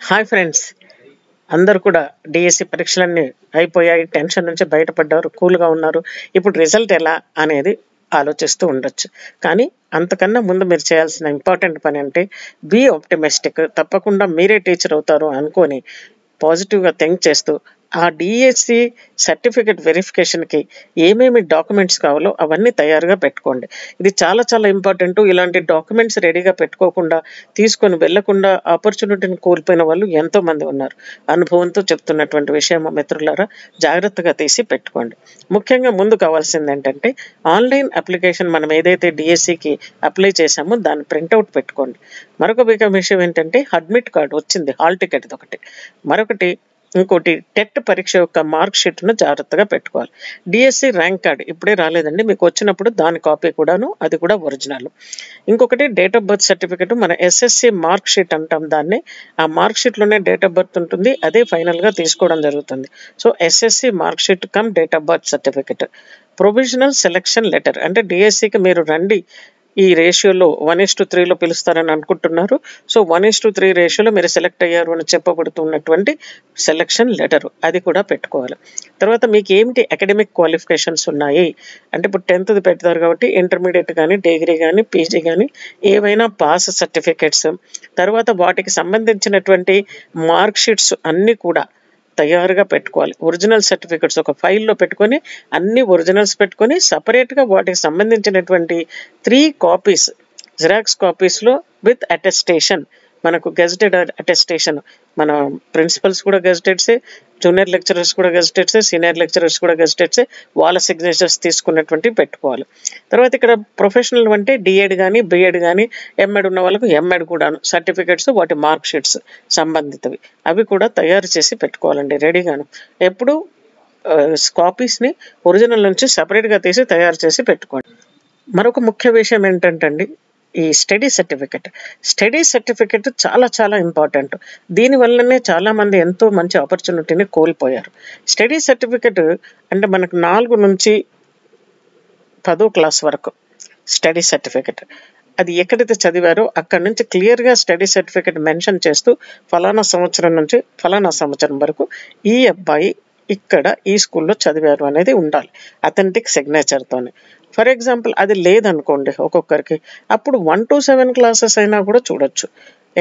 Hi friends, అందరూ కూడా DSC పరీక్షలన్నీ అయిపోయాయి. టెన్షన్ నుంచి బయటపడ్డారు, కూల్గా ఉన్నారు. ఇప్పుడు రిజల్ట్ ఎలా అనేది ఆలోచిస్తూ ఉండొచ్చు. కానీ అంతకన్నా ముందు మీరు చేయాల్సిన ఇంపార్టెంట్ పని అంటే బీ ఆప్టిమిస్టిక్. తప్పకుండా మీరే టీచర్ అవుతారు అనుకొని పాజిటివ్గా థింక్ చేస్తూ ఆ డిఎస్సి సర్టిఫికేట్ వెరిఫికేషన్కి ఏమేమి డాక్యుమెంట్స్ కావాలో అవన్నీ తయారుగా పెట్టుకోండి. ఇది చాలా చాలా ఇంపార్టెంట్. ఇలాంటి డాక్యుమెంట్స్ రెడీగా పెట్టుకోకుండా తీసుకొని వెళ్లకుండా ఆపర్చునిటీని కోల్పోయిన వాళ్ళు ఎంతోమంది ఉన్నారు. అనుభవంతో చెప్తున్నటువంటి విషయం మిత్రులారా, జాగ్రత్తగా తీసి పెట్టుకోండి. ముఖ్యంగా ముందు కావాల్సింది ఏంటంటే ఆన్లైన్ అప్లికేషన్. మనం ఏదైతే డిఎస్సికి అప్లై చేశామో దాన్ని ప్రింట్అవుట్ పెట్టుకోండి. మరొక విషయం ఏంటంటే అడ్మిట్ కార్డు వచ్చింది, హాల్ టికెట్ ఒకటి. ఇంకోటి టెట్ పరీక్ష యొక్క మార్క్ షీట్ను జాగ్రత్తగా పెట్టుకోవాలి. డిఎస్సి ర్యాంక్ కార్డ్ ఇప్పుడే రాలేదండి, మీకు వచ్చినప్పుడు దాని కాపీ కూడాను, అది కూడా ఒరిజినల్. ఇంకొకటి డేట్ ఆఫ్ బర్త్ సర్టిఫికెట్. మన ఎస్ఎస్సి మార్క్ షీట్ అంటాం దాన్ని. ఆ మార్క్ షీట్లోనే డేట్ ఆఫ్ బర్త్ ఉంటుంది, అదే ఫైనల్గా తీసుకోవడం జరుగుతుంది. So SSC mark sheet come date of birth certificate. Provisional selection letter, అంటే డిఎస్సికి మీరు రండి ఈ రేషియోలో 1:3లో పిలుస్తారని అనుకుంటున్నారు. సో 1:3 రేషియోలో మీరు సెలెక్ట్ అయ్యారు అని చెప్పబడుతున్నటువంటి సెలక్షన్ లెటరు, అది కూడా పెట్టుకోవాలి. తర్వాత మీకు ఏమిటి అకాడమిక్ క్వాలిఫికేషన్స్ ఉన్నాయి అంటే ఇప్పుడు 10th పెడతారు కాబట్టి ఇంటర్మీడియట్ కానీ, డిగ్రీ కానీ, పీజీ కానీ ఏవైనా పాస్ సర్టిఫికేట్స్, తర్వాత వాటికి సంబంధించినటువంటి మార్క్ షీట్స్ అన్నీ కూడా తయారుగా పెట్టుకోవాలి. ఒరిజినల్ సర్టిఫికెట్స్ ఒక ఫైల్లో పెట్టుకొని అన్ని ఒరిజినల్స్ పెట్టుకొని సపరేట్గా వాటికి సంబంధించినటువంటి 3 కాపీస్ జిరాక్స్ కాపీస్లో విత్ అటెస్టేషన్. మనకు గెజిటెడ్ అటెస్టేషన్, మన ప్రిన్సిపల్స్ కూడా గెజిటెడ్సే, జూనియర్ లెక్చరర్స్ కూడా గెజిటెడ్సే, సీనియర్ లెక్చరర్స్ కూడా గెజిటెడ్సే, వాళ్ళ సిగ్నేచర్స్ తీసుకున్నటువంటి పెట్టుకోవాలి. తర్వాత ఇక్కడ ప్రొఫెషనల్ అంటే డిఎడ్ కానీ, బిఎడ్ కానీ, ఎంఎడ్ ఉన్న వాళ్ళకు ఎంఎడ్ కూడాను సర్టిఫికెట్స్, వాటి మార్క్ షీట్స్ సంబంధితవి అవి కూడా తయారు చేసి పెట్టుకోవాలండి రెడీగాను. ఎప్పుడు కాపీస్ని ఒరిజినల్ నుంచి సపరేట్గా తీసి తయారు చేసి పెట్టుకోండి. మరొక ముఖ్య విషయం ఏంటంటే ఈ స్టడీ సర్టిఫికెట్ చాలా చాలా ఇంపార్టెంట్. దీనివల్లనే చాలామంది ఎంతో మంచి ఆపర్చునిటీని కోల్పోయారు. స్టడీ సర్టిఫికెట్ అంటే మనకు 4 నుంచి 10వ క్లాస్ వరకు స్టడీ సర్టిఫికెట్. అది ఎక్కడైతే చదివారో అక్కడ నుంచి క్లియర్గా స్టడీ సర్టిఫికెట్ మెన్షన్ చేస్తూ ఫలానా సంవత్సరం నుంచి ఫలానా సంవత్సరం వరకు ఈ అబ్బాయి ఇక్కడ ఈ స్కూల్లో చదివారు అనేది ఉండాలి, అథెంటిక్ సిగ్నేచర్తోనే. ఫర్ ఎగ్జాంపుల్ అది లేదనుకోండి ఒక్కొక్కరికి, అప్పుడు 1 to 7 క్లాసెస్ అయినా కూడా చూడొచ్చు.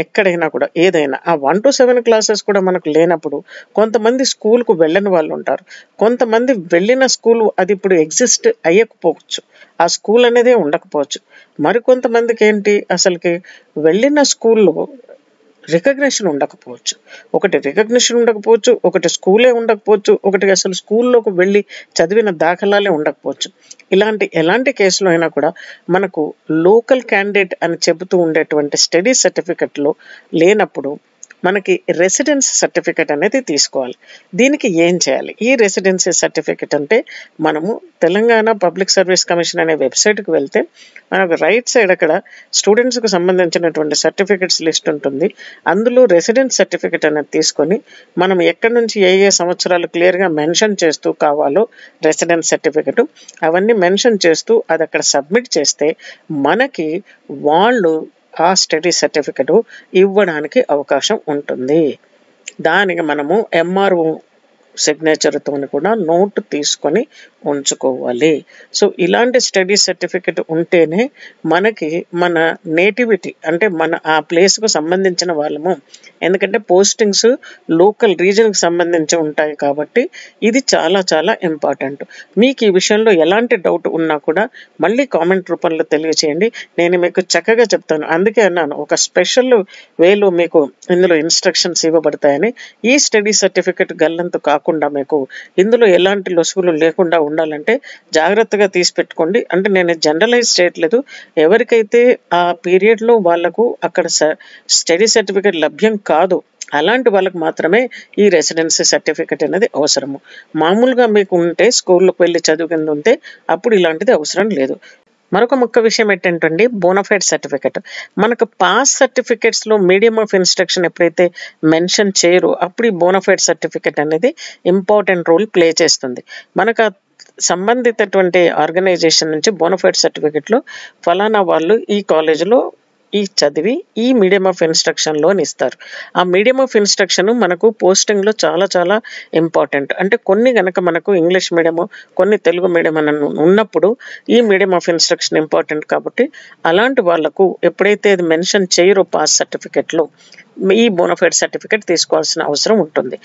ఎక్కడైనా కూడా ఏదైనా ఆ 1 to 7 క్లాసెస్ కూడా మనకు లేనప్పుడు కొంతమంది స్కూల్కు వెళ్ళని వాళ్ళు ఉంటారు. కొంతమంది వెళ్ళిన స్కూల్ అది ఇప్పుడు ఎగ్జిస్ట్ అయ్యకపోవచ్చు, ఆ స్కూల్ అనేదే ఉండకపోవచ్చు. మరికొంతమందికి ఏంటి అసలుకి వెళ్ళిన స్కూల్లో రికగ్నిషన్ ఉండకపోవచ్చు. ఒకటి స్కూలే ఉండకపోవచ్చు, ఒకటి అసలు స్కూల్లోకి వెళ్ళి చదివిన దాఖలాలే ఉండకపోవచ్చు. ఎలాంటి కేసులో అయినా కూడా మనకు లోకల్ క్యాండిడేట్ అని చెబుతూ ఉండేటువంటి స్టడీ సర్టిఫికెట్లో లేనప్పుడు మనకి రెసిడెన్సీ సర్టిఫికెట్ అనేది తీసుకోవాలి. దీనికి ఏం చేయాలి? ఈ రెసిడెన్సీ సర్టిఫికెట్ అంటే మనము తెలంగాణ పబ్లిక్ సర్వీస్ కమిషన్ అనే వెబ్సైట్కి వెళ్తే మనకు రైట్ సైడ్ అక్కడ స్టూడెంట్స్కి సంబంధించినటువంటి సర్టిఫికెట్స్ లిస్ట్ ఉంటుంది. అందులో రెసిడెన్స్ సర్టిఫికెట్ అనేది తీసుకొని మనం ఎక్కడి నుంచి ఏ సంవత్సరాలు క్లియర్గా మెన్షన్ చేస్తూ కావాలో రెసిడెన్స్ సర్టిఫికెట్ అవన్నీ మెన్షన్ చేస్తూ అది అక్కడ సబ్మిట్ చేస్తే మనకి వాళ్ళు ఆ స్టడీ సర్టిఫికెట్ ఇవ్వడానికి అవకాశం ఉంటుంది. దానికి మనము ఎంఆర్ఓ సిగ్నేచర్తో కూడా నోట్ తీసుకొని ఉంచుకోవాలి. సో ఇలాంటి స్టడీ సర్టిఫికెట్ ఉంటేనే మనకి మన నేటివిటీ అంటే మన ఆ ప్లేస్కు సంబంధించిన వాళ్ళము. ఎందుకంటే పోస్టింగ్స్ లోకల్ రీజన్కి సంబంధించి ఉంటాయి కాబట్టి ఇది చాలా చాలా ఇంపార్టెంట్. మీకు ఈ విషయంలో ఎలాంటి డౌట్ ఉన్నా కూడా మళ్ళీ కామెంట్ రూపంలో తెలియచేయండి, నేను మీకు చక్కగా చెప్తాను. అందుకే అన్నాను ఒక స్పెషల్ వేలో మీకు ఇందులో ఇన్స్ట్రక్షన్స్ ఇవ్వబడతాయని. ఈ స్టడీ సర్టిఫికెట్ గల్లంతు కాకుండా మీకు ఇందులో ఎలాంటి లొసుగులు లేకుండా ఉండాలంటే జాగ్రత్తగా తీసి పెట్టుకోండి. అంటే నేను జనరలైజ్ చేయట్లేదు, ఎవరికైతే ఆ పీరియడ్లో వాళ్లకు అక్కడ స్టడీ సర్టిఫికెట్ లభ్యం కాదు అలాంటి వాళ్ళకి మాత్రమే ఈ రెసిడెన్సీ సర్టిఫికెట్ అనేది అవసరము. మామూలుగా మీకు ఉంటే స్కూల్లోకి వెళ్ళి చదువుకుంటూ ఉంటే అప్పుడు ఇలాంటిది అవసరం లేదు. మరొక ముఖ్య విషయం ఏంటంటే బోనఫైడ్ సర్టిఫికెట్. మనకు పాస్ సర్టిఫికెట్స్లో మీడియం ఆఫ్ ఇన్స్ట్రక్షన్ ఎప్పుడైతే మెన్షన్ చేయరో అప్పుడు ఈ బోనఫైడ్ సర్టిఫికెట్ అనేది ఇంపార్టెంట్ రోల్ ప్లే చేస్తుంది. మనకు సంబంధితటువంటి ఆర్గనైజేషన్ నుంచి బోనఫైడ్ సర్టిఫికెట్లో ఫలానా వాళ్ళు ఈ కాలేజీలో ఈ చదివి ఈ మీడియం ఆఫ్ ఇన్స్ట్రక్షన్లోని ఇస్తారు. ఆ మీడియం ఆఫ్ ఇన్స్ట్రక్షన్ మనకు పోస్టింగ్లో చాలా చాలా ఇంపార్టెంట్. అంటే కొన్ని కనుక మనకు ఇంగ్లీష్ మీడియము, కొన్ని తెలుగు మీడియం అని ఉన్నప్పుడు ఈ మీడియం ఆఫ్ ఇన్స్ట్రక్షన్ ఇంపార్టెంట్. కాబట్టి అలాంటి వాళ్లకు ఎప్పుడైతే ఇది మెన్షన్ చేయరో పాస్ సర్టిఫికెట్లో, ఈ బోనఫైడ్ సర్టిఫికెట్ తీసుకోవాల్సిన అవసరం ఉంటుంది.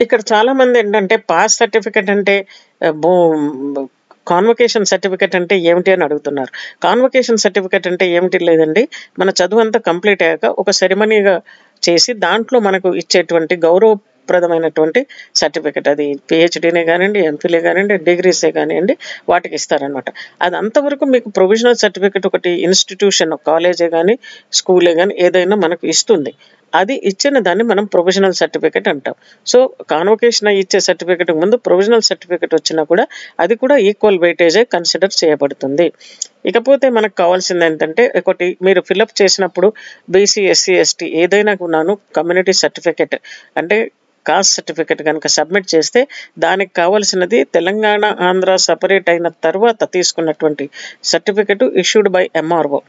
ఇక్కడ చాలా మంది ఏంటంటే పాస్ సర్టిఫికెట్ అంటే కాన్వకేషన్ సర్టిఫికెట్ అంటే ఏమిటి అని అడుగుతున్నారు. కాన్వకేషన్ సర్టిఫికెట్ అంటే ఏమిటి లేదండి, మన చదువు అంతా కంప్లీట్ అయ్యాక ఒక సెరమనీగా చేసి దాంట్లో మనకు ఇచ్చేటువంటి గౌరవప్రదమైనటువంటి సర్టిఫికెట్. అది పిహెచ్డీనే కానివ్వండి, ఎంఫిలే కానివ్వండి, డిగ్రీసే కానివ్వండి, వాటికి ఇస్తారనమాట. అది అంతవరకు మీకు ప్రొవిజనల్ సర్టిఫికెట్ ఒకటి ఇన్స్టిట్యూషన్, కాలేజే కానీ స్కూలే కానీ ఏదైనా మనకు ఇస్తుంది. అది ఇచ్చిన దాన్ని మనం ప్రొవిజనల్ సర్టిఫికెట్ అంటాం. సో కాన్వకేషన్ ఇచ్చే సర్టిఫికెట్ ముందు ప్రొవిజనల్ సర్టిఫికెట్ వచ్చినా కూడా అది కూడా ఈక్వల్ వెయిటేజే కన్సిడర్ చేయబడుతుంది. ఇకపోతే మనకు కావాల్సింది ఏంటంటే, ఒకటి మీరు ఫిలప్ చేసినప్పుడు బీసీ, ఎస్సీ, ఎస్టీ ఏదైనా కూడాను కమ్యూనిటీ సర్టిఫికెట్ అంటే కాస్ట్ సర్టిఫికెట్ కనుక సబ్మిట్ చేస్తే దానికి కావాల్సినది తెలంగాణ, ఆంధ్ర సపరేట్ అయిన తర్వాత తీసుకున్నటువంటి సర్టిఫికెట్ ఇష్యూడ్ బై ఎంఆర్ఓ.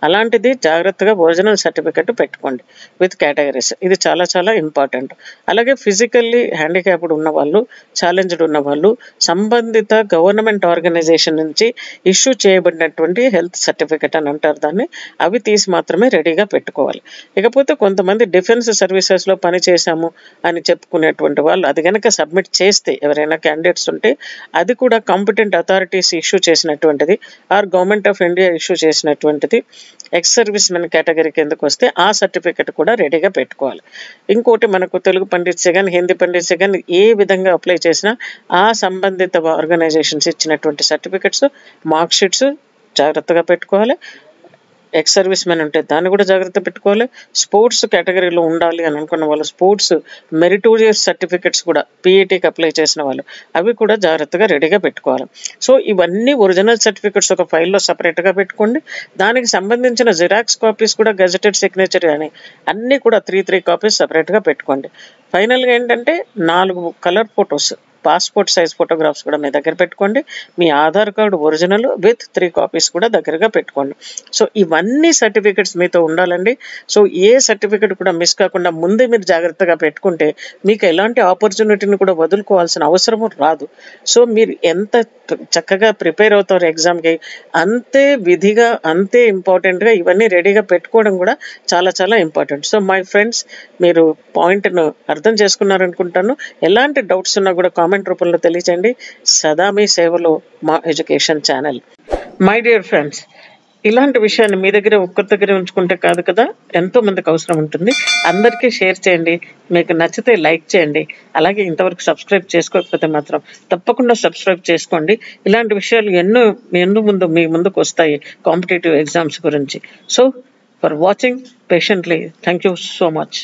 అలాంటిది జాగ్రత్తగా ఒరిజినల్ సర్టిఫికెట్ పెట్టుకోండి విత్ కేటగిరీస్. ఇది చాలా చాలా ఇంపార్టెంట్. అలాగే ఫిజికల్లీ హ్యాండిక్యాప్డ్ ఉన్న వాళ్ళు, ఛాలెంజ్డ్ ఉన్న వాళ్ళు సంబంధిత గవర్నమెంట్ ఆర్గనైజేషన్ నుంచి ఇష్యూ చేయబడినటువంటి హెల్త్ సర్టిఫికెట్ అని అంటారు దాన్ని, అవి తీసి మాత్రమే రెడీగా పెట్టుకోవాలి. ఇకపోతే కొంతమంది డిఫెన్స్ సర్వీసెస్లో పని చేశాము అని చెప్పుకునేటువంటి వాళ్ళు అది కనుక సబ్మిట్ చేస్తే, ఎవరైనా క్యాండిడేట్స్ ఉంటే, అది కూడా కాంపిటెంట్ అథారిటీస్ ఇష్యూ చేసినటువంటిది or government of India issue చేసినటువంటిది ఎక్స్ సర్వీస్ మెన్ కేటగిరీ కిందకు వస్తే ఆ సర్టిఫికెట్ కూడా రెడీగా పెట్టుకోవాలి. ఇంకోటి మనకు తెలుగు పండిట్సే కానీ, హిందీ పండిట్సే కానీ ఏ విధంగా అప్లై చేసినా ఆ సంబంధిత ఆర్గనైజేషన్స్ ఇచ్చినటువంటి సర్టిఫికెట్స్, మార్క్ షీట్స్ జాగ్రత్తగా పెట్టుకోవాలి. ఎక్స్ సర్వీస్ మెన్ ఉంటే దాన్ని కూడా జాగ్రత్త పెట్టుకోవాలి. స్పోర్ట్స్ కేటగిరీలో ఉండాలి అని అనుకున్న వాళ్ళు స్పోర్ట్స్ మెరిటోరియస్ సర్టిఫికెట్స్ కూడా, పీఈటీకి అప్లై చేసిన వాళ్ళు అవి కూడా జాగ్రత్తగా రెడీగా పెట్టుకోవాలి. సో ఇవన్నీ ఒరిజినల్ సర్టిఫికెట్స్ ఒక ఫైల్లో సపరేట్గా పెట్టుకోండి. దానికి సంబంధించిన జిరాక్స్ కాపీస్ కూడా, గెజెటెడ్ సిగ్నేచర్ అని అన్నీ కూడా 3 కాపీస్ సపరేట్గా పెట్టుకోండి. ఫైనల్గా ఏంటంటే 4 colour photos, passport size photographs కూడా మీ దగ్గర పెట్టుకోండి. మీ Aadhaar card original with 3 copies కూడా దగ్గరగా పెట్టుకోండి. సో ఇవన్నీ సర్టిఫికెట్స్ మీతో ఉండాలండి. సో ఏ సర్టిఫికెట్ కూడా మిస్ కాకుండా ముందే మీరు జాగ్రత్తగా పెట్టుకుంటే మీకు ఎలాంటి ఆపర్చునిటీని కూడా వదులుకోవాల్సిన అవసరం రాదు. సో మీరు ఎంత చక్కగా ప్రిపేర్ అవుతారు ఎగ్జామ్కి, అంతే విధిగా, అంతే ఇంపార్టెంట్గా ఇవన్నీ రెడీగా పెట్టుకోవడం కూడా చాలా చాలా ఇంపార్టెంట్. సో మై ఫ్రెండ్స్, మీరు పాయింట్ను అర్థం చేసుకున్నారనుకుంటాను. ఎలాంటి డౌట్స్ ఉన్నా కూడా కామెంట్ రూపంలో తెలియచేయండి. సదా మీ సేవలో మా education channel. My dear friends, ఇలాంటి విషయాన్ని మీ దగ్గర ఒక్కరి దగ్గర ఉంచుకుంటే కాదు కదా, ఎంతో మందికి అవసరం ఉంటుంది. అందరికీ షేర్ చేయండి. మీకు నచ్చితే లైక్ చేయండి. అలాగే ఇంతవరకు సబ్స్క్రైబ్ చేసుకోకపోతే మాత్రం తప్పకుండా సబ్స్క్రైబ్ చేసుకోండి. ఇలాంటి విషయాలు ఎన్నో మీ ముందుకు వస్తాయి కాంపిటేటివ్ ఎగ్జామ్స్ గురించి. So for watching patiently, thank you so much.